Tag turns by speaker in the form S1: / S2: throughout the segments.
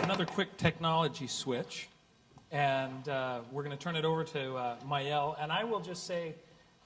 S1: another quick technology switch, and we're going to turn it over to Mayel. And I will just say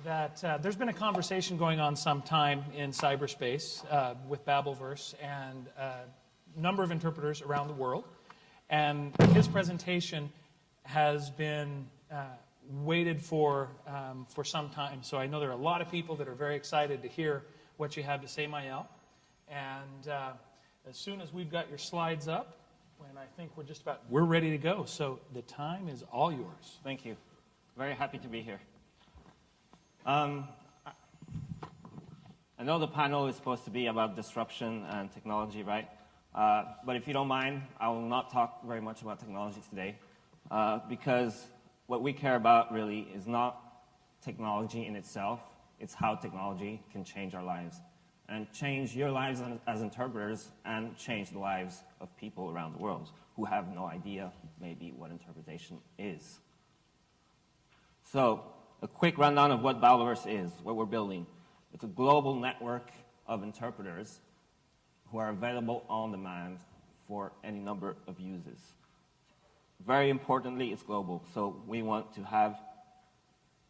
S1: that there's been a conversation going on some time in cyberspace with Babelverse and a number of interpreters around the world. And his presentation has been waited for some time. So I know there are a lot of people that are very excited to hear what you have to say, Mayel. And as soon as we've got your slides up, and I think we're ready to go. So the time is all yours.
S2: Thank you. Very happy to be here. I know the panel is supposed to be about disruption and technology, right? But if you don't mind, I will not talk very much about technology today because what we care about really is not technology in itself, it's how technology can change our lives and change your lives as interpreters and change the lives of people around the world who have no idea maybe what interpretation is. So a quick rundown of what Babelverse is, what we're building. It's a global network of interpreters who are available on demand for any number of uses. Very importantly, it's global, so we want to have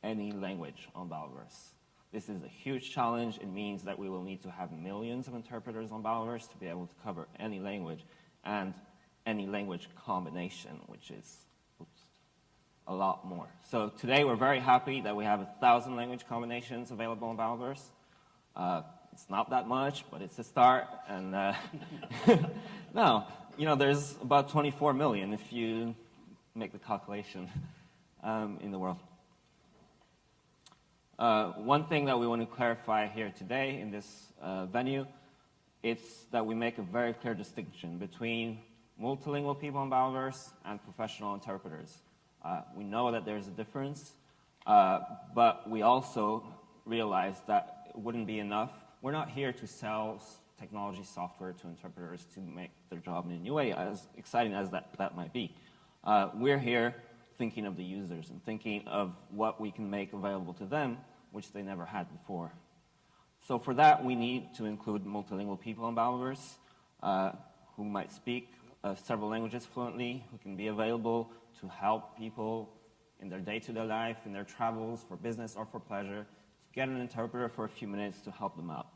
S2: any language on Babelverse. This is a huge challenge. It means that we will need to have millions of interpreters on Babelverse to be able to cover any language and any language combination, which is a lot more. So today we're very happy that we have 1,000 language combinations available on Babelverse. It's not that much, but it's a start. And no, there's about 24 million if you make the calculation in the world. One thing that we want to clarify here today in this venue, it's that we make a very clear distinction between multilingual people on Babelverse and professional interpreters. We know that there's a difference, but we also realize that it wouldn't be enough. We're not here to sell technology software to interpreters to make their job in a new way, as exciting as that might be. We're here thinking of the users and thinking of what we can make available to them, which they never had before. So for that, we need to include multilingual people on Babelverse who might speak several languages fluently, who can be available to help people in their day-to-day life, in their travels, for business or for pleasure, to get an interpreter for a few minutes to help them out.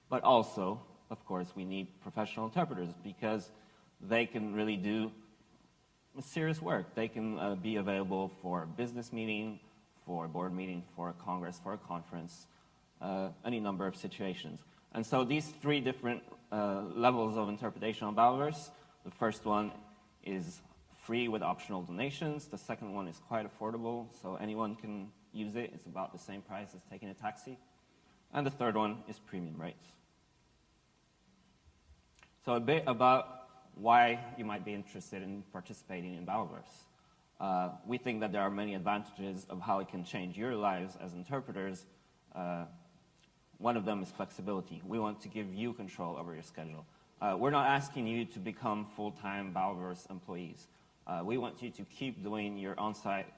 S2: But also, of course, we need professional interpreters because they can really do serious work. They can be available for a business meeting, for a board meeting, for a congress, for a conference, any number of situations. And so these three different levels of interpretation on Babelverse, the first one is free with optional donations. The second one is quite affordable, so anyone can use it. It's about the same price as taking a taxi. And the third one is premium rates. So a bit about why you might be interested in participating in Babelverse. We think that there are many advantages of how it can change your lives as interpreters. One of them is flexibility. We want to give you control over your schedule. We're not asking you to become full-time Babelverse employees. We want you to keep doing your on-site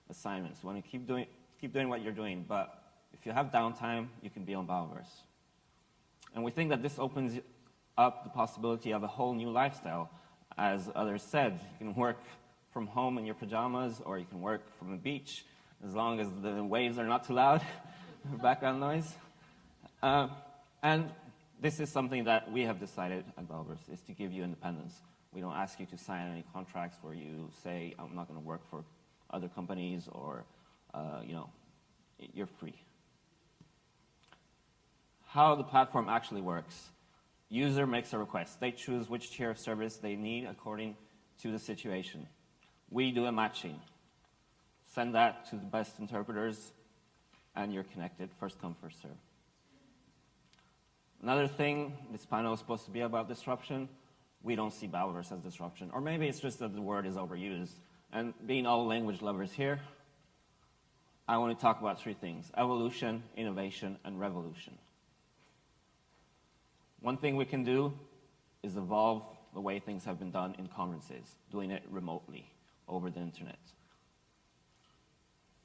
S2: assignments. We want to keep doing what you're doing, but if you have downtime, you can be on Babelverse. And we think that this opens up the possibility of a whole new lifestyle. As others said, you can work from home in your pajamas, or you can work from the beach, as long as the waves are not too loud, background noise. And this is something that we have decided at Babelverse, is to give you independence. We don't ask you to sign any contracts where you say, I'm not going to work for other companies, or, you're free. How the platform actually works. User makes a request. They choose which tier of service they need according to the situation. We do a matching. Send that to the best interpreters, and you're connected. First come, first serve. Another thing, this panel is supposed to be about disruption. We don't see Babelverse as disruption. Or maybe it's just that the word is overused. And being all language lovers here, I want to talk about three things: evolution, innovation, and revolution. One thing we can do is evolve the way things have been done in conferences, doing it remotely over the internet.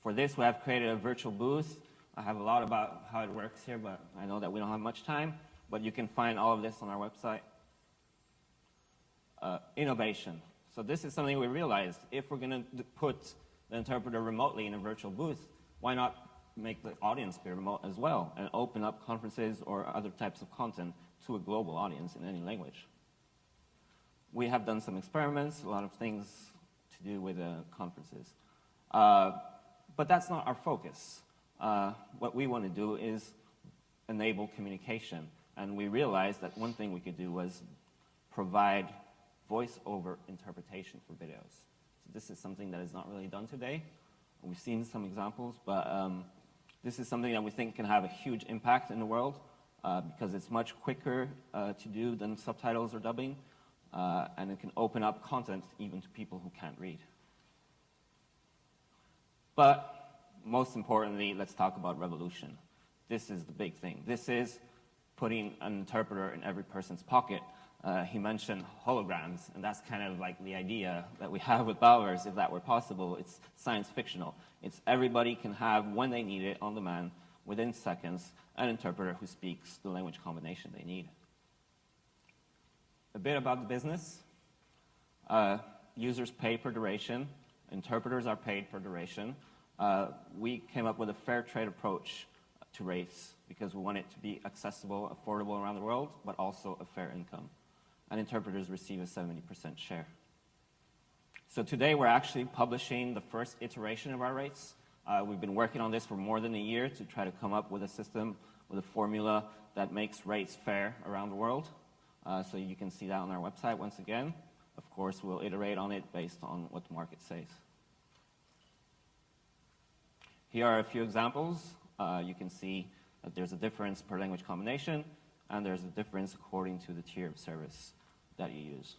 S2: For this, we have created a virtual booth. I have a lot about how it works here, but I know that we don't have much time. But you can find all of this on our website. innovation. So this is something we realized. If we're going to put the interpreter remotely in a virtual booth, why not make the audience be remote as well and open up conferences or other types of content to a global audience in any language? We have done some experiments, a lot of things to do with conferences. But that's not our focus. What we want to do is enable communication. And we realized that one thing we could do was provide voice-over interpretation for videos. So this is something that is not really done today. We've seen some examples, but this is something that we think can have a huge impact in the world because it's much quicker to do than subtitles or dubbing, and it can open up content even to people who can't read. But most importantly, let's talk about revolution. This is the big thing. This is putting an interpreter in every person's pocket. He mentioned holograms, and that's kind of like the idea that we have with Bowers. If that were possible, it's science fictional. It's everybody can have, when they need it, on demand, within seconds, an interpreter who speaks the language combination they need. A bit about the business. Users pay per duration. Interpreters are paid per duration. We came up with a fair trade approach to rates because we want it to be accessible, affordable around the world, but also a fair income. And interpreters receive a 70% share. So today we're actually publishing the first iteration of our rates. We've been working on this for more than a year to try to come up with a system, with a formula that makes rates fair around the world. So you can see that on our website once again. Of course, we'll iterate on it based on what the market says. Here are a few examples. You can see that there's a difference per language combination, and there's a difference according to the tier of service that you use.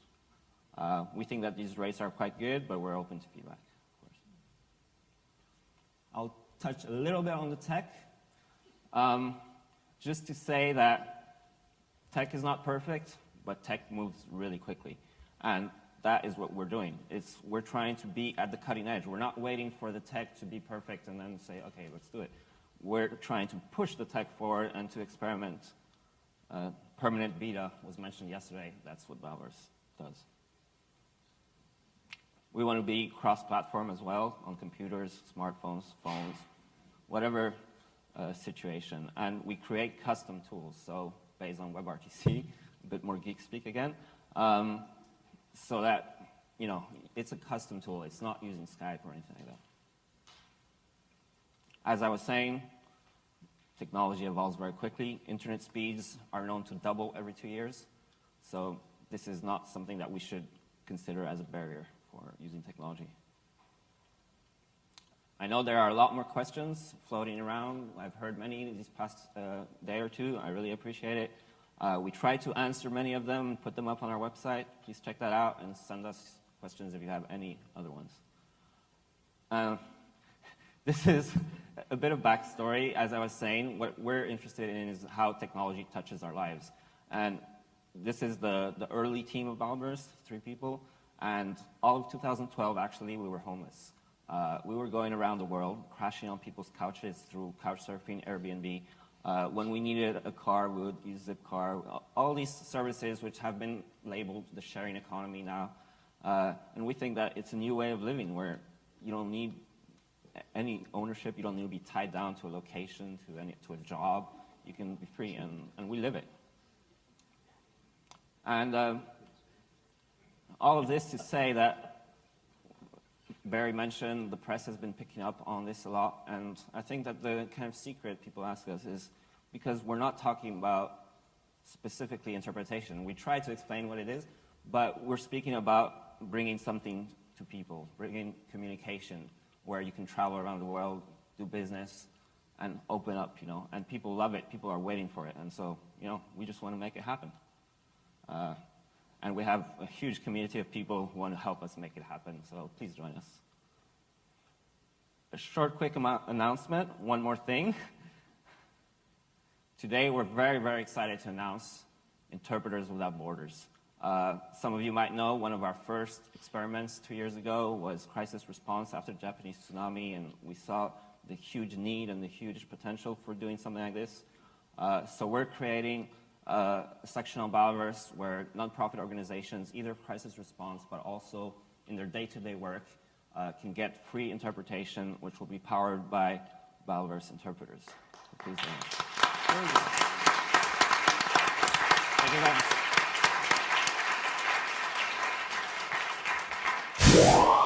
S2: We think that these rates are quite good, but we're open to feedback, of course. I'll touch a little bit on the tech. Just to say that tech is not perfect, but tech moves really quickly. And that is what we're doing. We're trying to be at the cutting edge. We're not waiting for the tech to be perfect and then say, okay, let's do it. We're trying to push the tech forward and to experiment. Permanent beta was mentioned yesterday. That's what Bowers does. We want to be cross-platform as well on computers, smartphones, phones, whatever situation. And we create custom tools, so based on WebRTC, a bit more geek speak again, so that, it's a custom tool. It's not using Skype or anything like that. As I was saying, technology evolves very quickly. Internet speeds are known to double every 2 years. So this is not something that we should consider as a barrier for using technology. I know there are a lot more questions floating around. I've heard many these past day or two. I really appreciate it. We try to answer many of them, put them up on our website. Please check that out and send us questions if you have any other ones. This is a bit of backstory. As I was saying, what we're interested in is how technology touches our lives. And this is the early team of Bowers, 3 people. And all of 2012, actually, we were homeless. We were going around the world, crashing on people's couches through Couchsurfing, Airbnb. When we needed a car, we would use Zipcar. All these services which have been labeled the sharing economy now. And we think that it's a new way of living where you don't need any ownership. You don't need to be tied down to a location, to a job. You can be free, and we live it. And all of this to say that Barry mentioned the press has been picking up on this a lot, and I think that the kind of secret people ask us is because we're not talking about specifically interpretation. We try to explain what it is, but we're speaking about bringing something to people, bringing communication where you can travel around the world, do business, and open up, and people love it. People are waiting for it, and so, we just want to make it happen. And we have a huge community of people who want to help us make it happen, so please join us. A short, quick announcement, one more thing. Today, we're very, very excited to announce Interpreters Without Borders. Some of you might know one of our first experiments 2 years ago was crisis response after the Japanese tsunami, and we saw the huge need and the huge potential for doing something like this. So we're creating a section on Balaverse where nonprofit organizations, either crisis response but also in their day-to-day work, can get free interpretation, which will be powered by Balaverse interpreters. So please join us. Thank you very much.